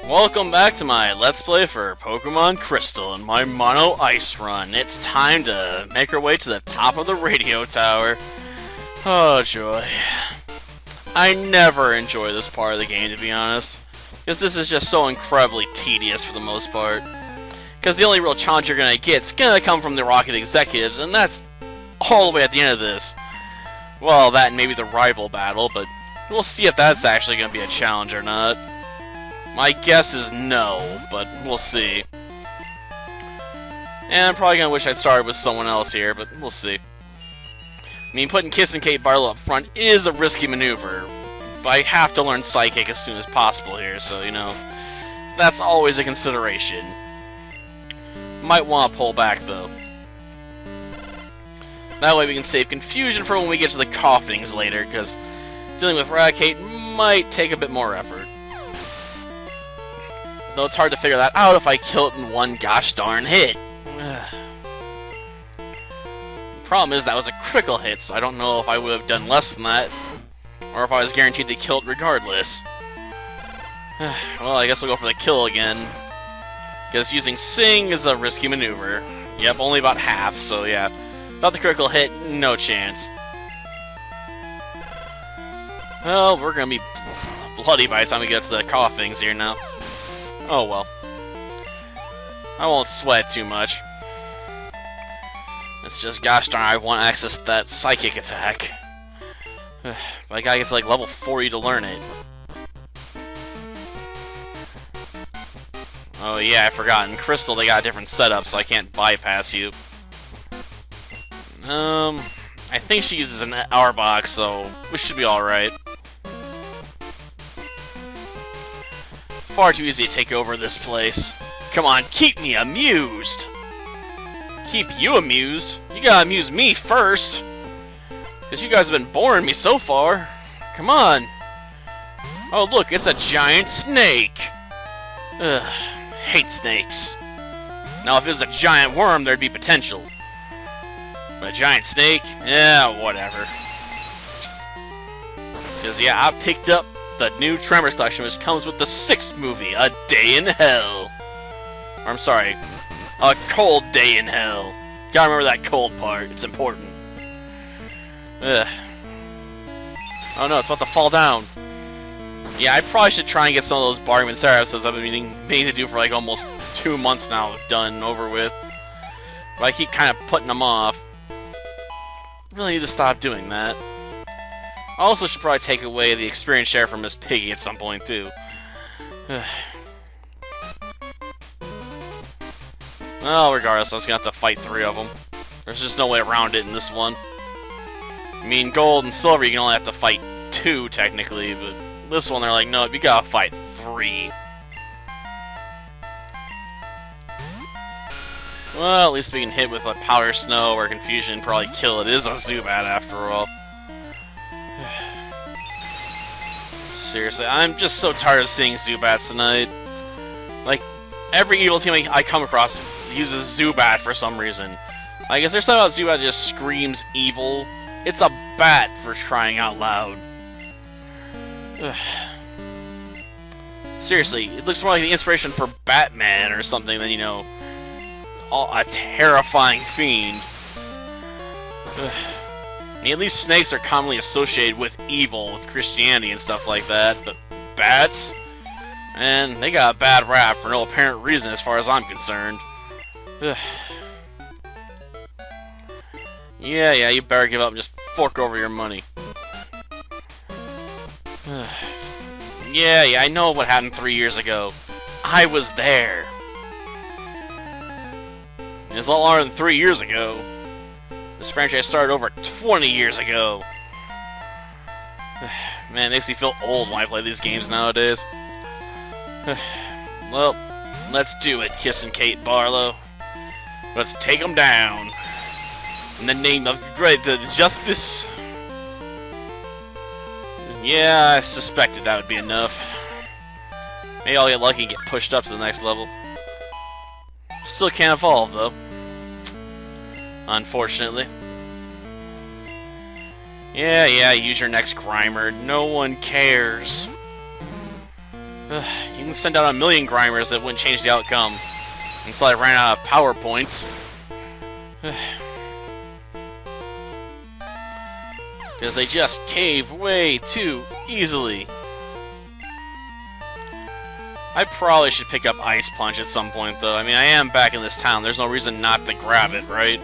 Welcome back to my Let's Play for Pokemon Crystal and my Mono Ice Run. It's time to make our way to the top of the radio tower. Oh joy. I never enjoy this part of the game, to be honest, because this is just so incredibly tedious for the most part. Because the only real challenge you're going to get is going to come from the Rocket Executives, and that's all the way at the end of this. Well, that and maybe the rival battle, but we'll see if that's actually going to be a challenge or not. My guess is no, but we'll see. And I'm probably going to wish I'd started with someone else here, but we'll see. I mean, putting Kiss and Kate Barlow up front is a risky maneuver, but I have to learn Psychic as soon as possible here, so, you know, that's always a consideration. Might want to pull back, though. That way we can save confusion for when we get to the Coughings later, because dealing with Raticate might take a bit more effort. Though it's hard to figure that out if I kill it in one gosh darn hit. The problem is that was a critical hit, so I don't know if I would have done less than that, or if I was guaranteed to kill it regardless. Well, I guess we'll go for the kill again, because using Sing is a risky maneuver. Yep, only about half, so yeah. Without the critical hit, no chance. Well, we're gonna be bloody by the time we get to the Coughings here now. Oh well. I won't sweat too much. It's just, gosh darn, I want access to that Psychic attack. But I gotta get to like level 40 to learn it. Oh yeah, I forgot. In Crystal they got a different setup, so I can't bypass you. I think she uses an hour box, so we should be alright. Far too easy to take over this place. Come on, keep me amused! Keep you amused? You gotta amuse me first! Because you guys have been boring me so far. Come on! Oh look, it's a giant snake! Ugh, hate snakes. Now if it was a giant worm, there'd be potential. But a giant snake? Yeah, whatever. Because yeah, I picked up the new Tremors collection, which comes with the 6th movie, A Day in Hell. Or, I'm sorry, A Cold Day in Hell. Gotta remember that cold part, it's important. Ugh. Oh no, it's about to fall down. Yeah, I probably should try and get some of those Bargain Sarah episodes I've been meaning to do for like almost 2 months now, done, over with. But I keep kind of putting them off. Really need to stop doing that. I also should probably take away the experience share from Miss Piggy at some point, too. Well, regardless, I'm just gonna have to fight 3 of them. There's just no way around it in this one. I mean, Gold and Silver, you can only have to fight 2, technically, but this one, they're like, no, you gotta fight 3. Well, at least we can hit with like Powder Snow or Confusion, probably kill it. It is a Zubat after all. Seriously, I'm just so tired of seeing Zubats tonight. Like, every evil team I come across uses Zubat for some reason. Like, is there something about Zubat that just screams evil? It's a bat, for crying out loud. Seriously, it looks more like the inspiration for Batman or something than, you know, a terrifying fiend. I mean, at least snakes are commonly associated with evil, with Christianity and stuff like that, but bats? Man, they got a bad rap for no apparent reason as far as I'm concerned. Yeah, you better give up and just fork over your money. Yeah, I know what happened 3 years ago. I was there. It's a lot longer than 3 years ago. This franchise started over 20 years ago. Man, it makes me feel old when I play these games nowadays. Well, let's do it, Kiss and Kate Barlow. Let's take them down. In the name of the justice. Yeah, I suspected that would be enough. Maybe I'll get lucky and get pushed up to the next level. Still can't evolve, though. Unfortunately. Yeah, use your next Grimer. No one cares. You can send out a million Grimers that wouldn't change the outcome until I ran out of power points. Because they just cave way too easily. I probably should pick up Ice Punch at some point, though. I mean, I am back in this town. There's no reason not to grab it, right?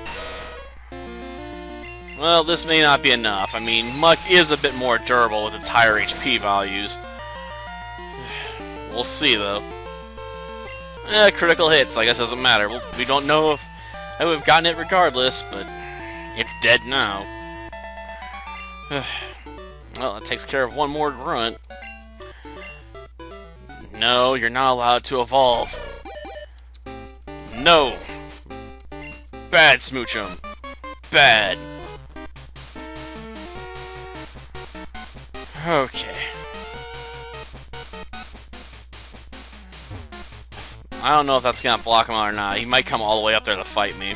Well, this may not be enough. I mean, Muck is a bit more durable with its higher HP values. We'll see, though. Critical hits, I guess doesn't matter. We don't know if I would have gotten it regardless, but it's dead now. Well, that takes care of one more grunt. No, you're not allowed to evolve. No! Bad, Smoochum. Bad. Okay. I don't know if that's gonna block him out or not. He might come all the way up there to fight me.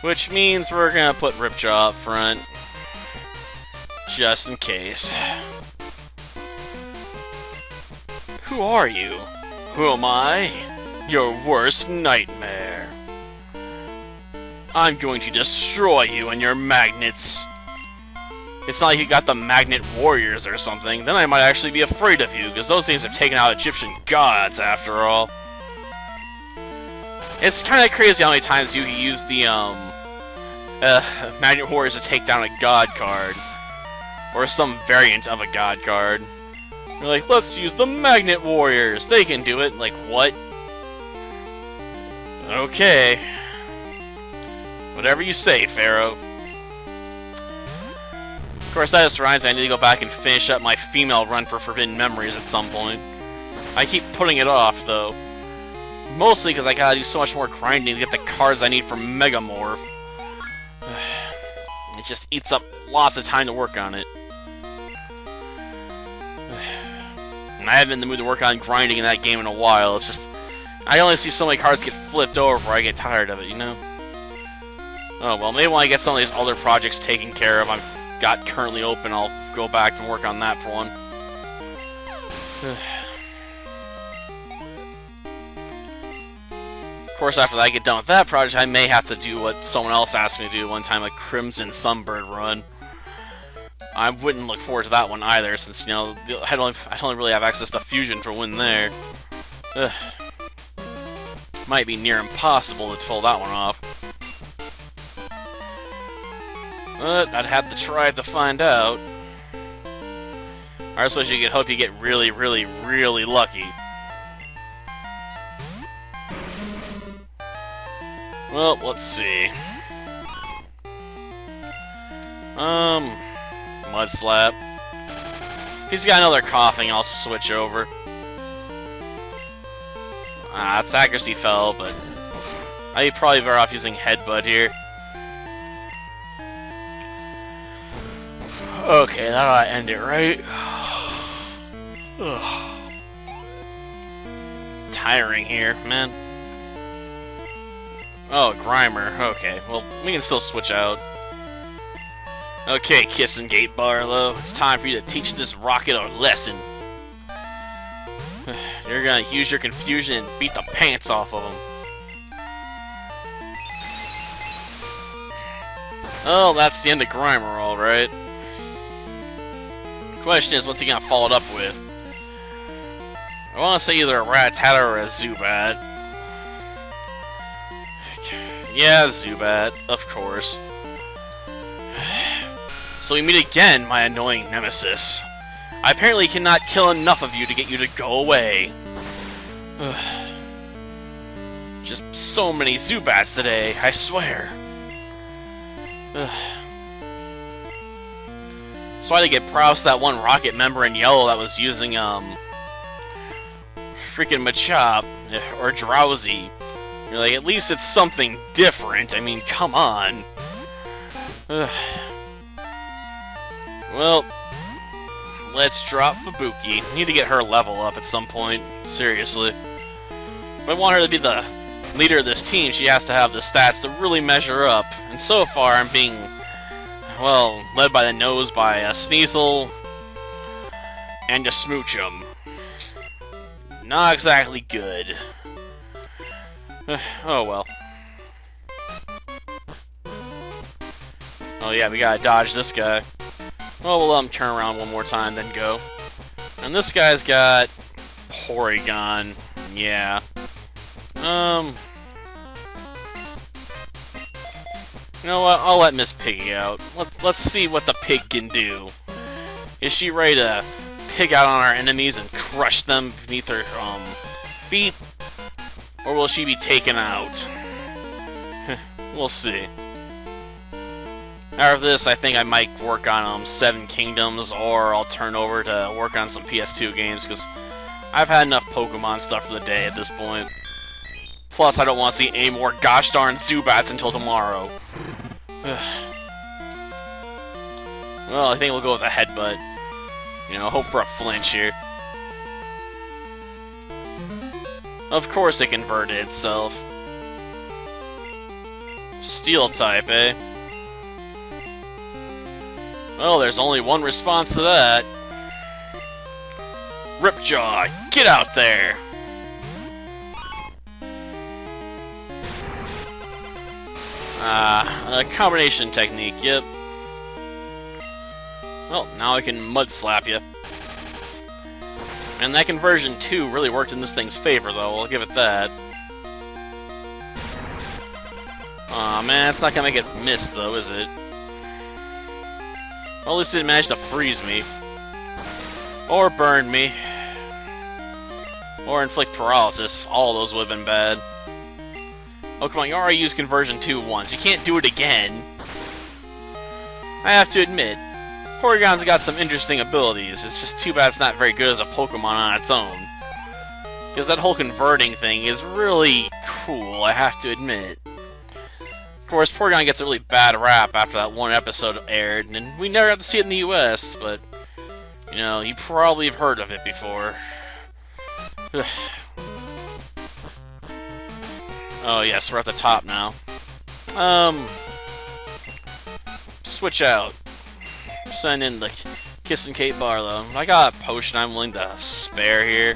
Which means we're gonna put Ripjaw up front. Just in case. Who are you? Who am I? Your worst nightmare. I'm going to destroy you and your magnets. It's not like you got the Magnet Warriors or something. Then I might actually be afraid of you, because those things have taken out Egyptian gods, after all. It's kind of crazy how many times you can use the, Magnet Warriors to take down a god card. Or some variant of a god card. You're like, let's use the Magnet Warriors! They can do it! Like, what? Okay. Whatever you say, Pharaoh. Of course, that just reminds me I need to go back and finish up my female run for Forbidden Memories at some point. I keep putting it off, though. Mostly because I gotta do so much more grinding to get the cards I need for Megamorph. It just eats up lots of time to work on it. And I haven't been in the mood to work on grinding in that game in a while. It's just, I only see so many cards get flipped over before I get tired of it, you know? Oh, well, maybe when I get some of these other projects taken care of, I've got currently open, I'll go back and work on that for one. Of course, after I get done with that project, I may have to do what someone else asked me to do one time, a Crimson Sunbird run. I wouldn't look forward to that one either, since, you know, I don't really have access to Fusion for when there. Might be near impossible to pull that one off. But I'd have to try to find out. I suppose you could hope you get really, really, really lucky. Well, let's see. Mud Slap. If he's got another coughing, I'll switch over. Its accuracy fell, but I'd probably better off using Headbutt here. Okay, that ought to end it, right? Ugh. Tiring here, man. Oh, Grimer. Okay, well, we can still switch out. Okay, Kissing Gate Barlow, it's time for you to teach this rocket a lesson. You're gonna use your confusion and beat the pants off of him. Oh, that's the end of Grimer, alright. Question is, what's he gonna follow it up with? I want to say either a Rattata or a Zubat. Yeah, Zubat, of course. So we meet again, my annoying nemesis. I apparently cannot kill enough of you to get you to go away. Just so many Zubats today, I swear. So I had to get props to that one Rocket member in yellow that was using, freaking Machop, or Drowsy. You're like, at least it's something different. I mean, come on. Well, let's drop Fubuki. Need to get her level up at some point. Seriously. If I want her to be the leader of this team, she has to have the stats to really measure up. And so far, I'm being, well, led by the nose by a Sneasel and a Smoochum. Not exactly good. Oh well. Oh yeah, we gotta dodge this guy. Well, we'll let him turn around one more time, then go. And this guy's got Porygon. Yeah. You know what? I'll let Miss Piggy out. Let's see what the pig can do. Is she ready to pig out on our enemies and crush them beneath her feet? Or will she be taken out? We'll see. After this, I think I might work on Seven Kingdoms, or I'll turn over to work on some PS2 games, because I've had enough Pokemon stuff for the day at this point. Plus, I don't want to see any more gosh darn Zubats until tomorrow. Well, I think we'll go with a headbutt. You know, hope for a flinch here. Of course it converted itself. Steel type, eh? Well, there's only one response to that. Ripjaw, get out there! A combination technique, yep. Well, now I can mud slap you. And that conversion, too, really worked in this thing's favor, though. I'll give it that. Aw, man, it's not gonna make it miss, though, is it? Well, at least it didn't manage to freeze me. Or burn me. Or inflict paralysis. All of those would have been bad. Oh, come on, you already used conversion 2 once. You can't do it again. I have to admit, Porygon's got some interesting abilities. It's just too bad it's not very good as a Pokemon on its own. Because that whole converting thing is really cool, I have to admit. Of course, Porygon gets a really bad rap after that one episode aired, and we never got to see it in the US, but, you know, you probably have heard of it before. Oh yes, we're at the top now. Switch out. Send in the Kiss and Kate Barlow. I got a potion I'm willing to spare here.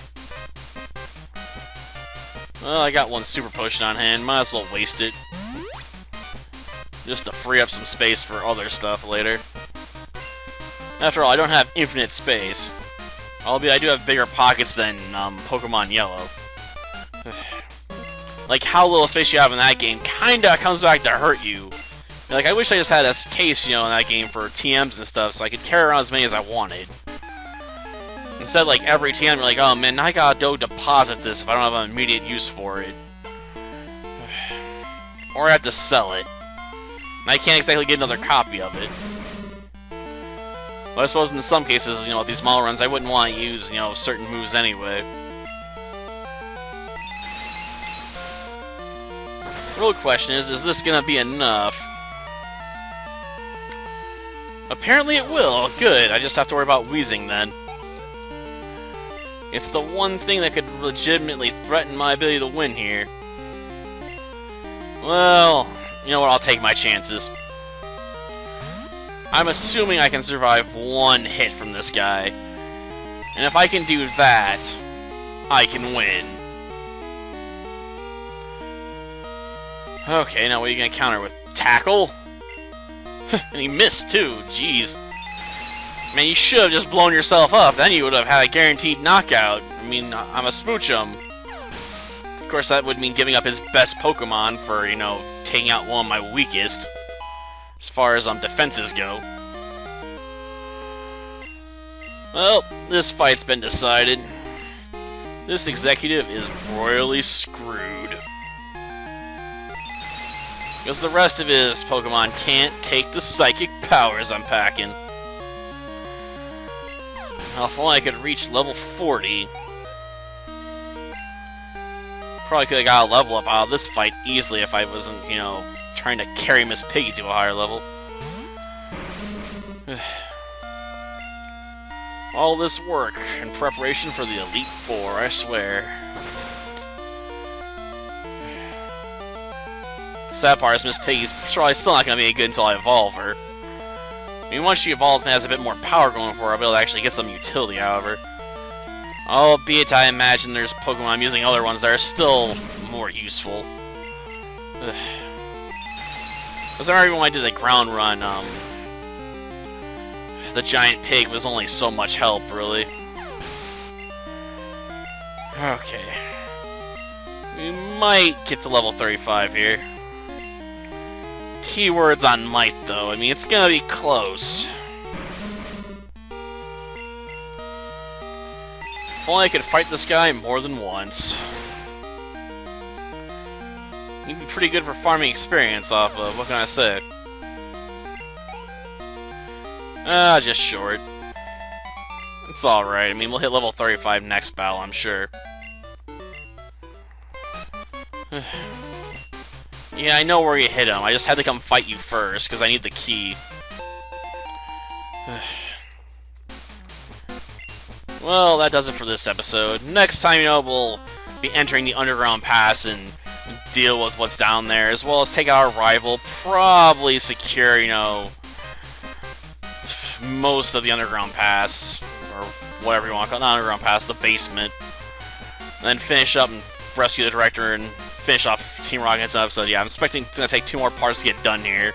Well, I got one super potion on hand, might as well waste it. Just to free up some space for other stuff later. After all, I don't have infinite space. Albeit I do have bigger pockets than Pokemon Yellow. Like, how little space you have in that game kinda comes back to hurt you. Like, I wish I just had a case, you know, in that game for TMs and stuff, so I could carry around as many as I wanted. Instead, like, every TM, you're like, oh man, I gotta go deposit this if I don't have an immediate use for it. Or I have to sell it. And I can't exactly get another copy of it. But I suppose in some cases, you know, with these model runs, I wouldn't want to use, you know, certain moves anyway. The real question is this gonna be enough? Apparently it will. Good. I just have to worry about wheezing then. It's the one thing that could legitimately threaten my ability to win here. Well, you know what? I'll take my chances. I'm assuming I can survive one hit from this guy. And if I can do that, I can win. Okay, now what are you going to counter with? Tackle? And he missed, too. Jeez. Man, you should have just blown yourself up. Then you would have had a guaranteed knockout. I mean, I'm a smoochum. Of course, that would mean giving up his best Pokemon for, you know, taking out one of my weakest. As far as defenses go. Well, this fight's been decided. This executive is royally screwed. Because the rest of his Pokemon can't take the psychic powers I'm packing. Well, if only I could reach level 40. Probably could have got a level up out of this fight easily if I wasn't, you know, trying to carry Miss Piggy to a higher level. All this work in preparation for the Elite Four, I swear. Sad part is Miss Piggy's probably still not going to be any good until I evolve her. I mean, once she evolves and has a bit more power going for her, I'll be able to actually get some utility, however. Albeit I imagine there's Pokemon using other ones that are still more useful. Because I remember when I did the ground run, the giant pig was only so much help, really. Okay. We might get to level 35 here. Keywords on might, though. I mean, it's gonna be close. If only I could fight this guy more than once. He'd be pretty good for farming experience off of, what can I say? Just short. It's alright, I mean, we'll hit level 35 next battle, I'm sure. Yeah, I know where you hit him, I just had to come fight you first, because I need the key. Well, that does it for this episode. Next time, we'll be entering the Underground Pass and deal with what's down there, as well as take out our rival, probably secure, most of the Underground Pass, or whatever you want to call it, not Underground Pass, the basement. And then finish up and rescue the director and finish off Team Rocket's episode. Yeah, I'm expecting it's going to take 2 more parts to get done here.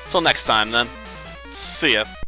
Until next time, then. See ya.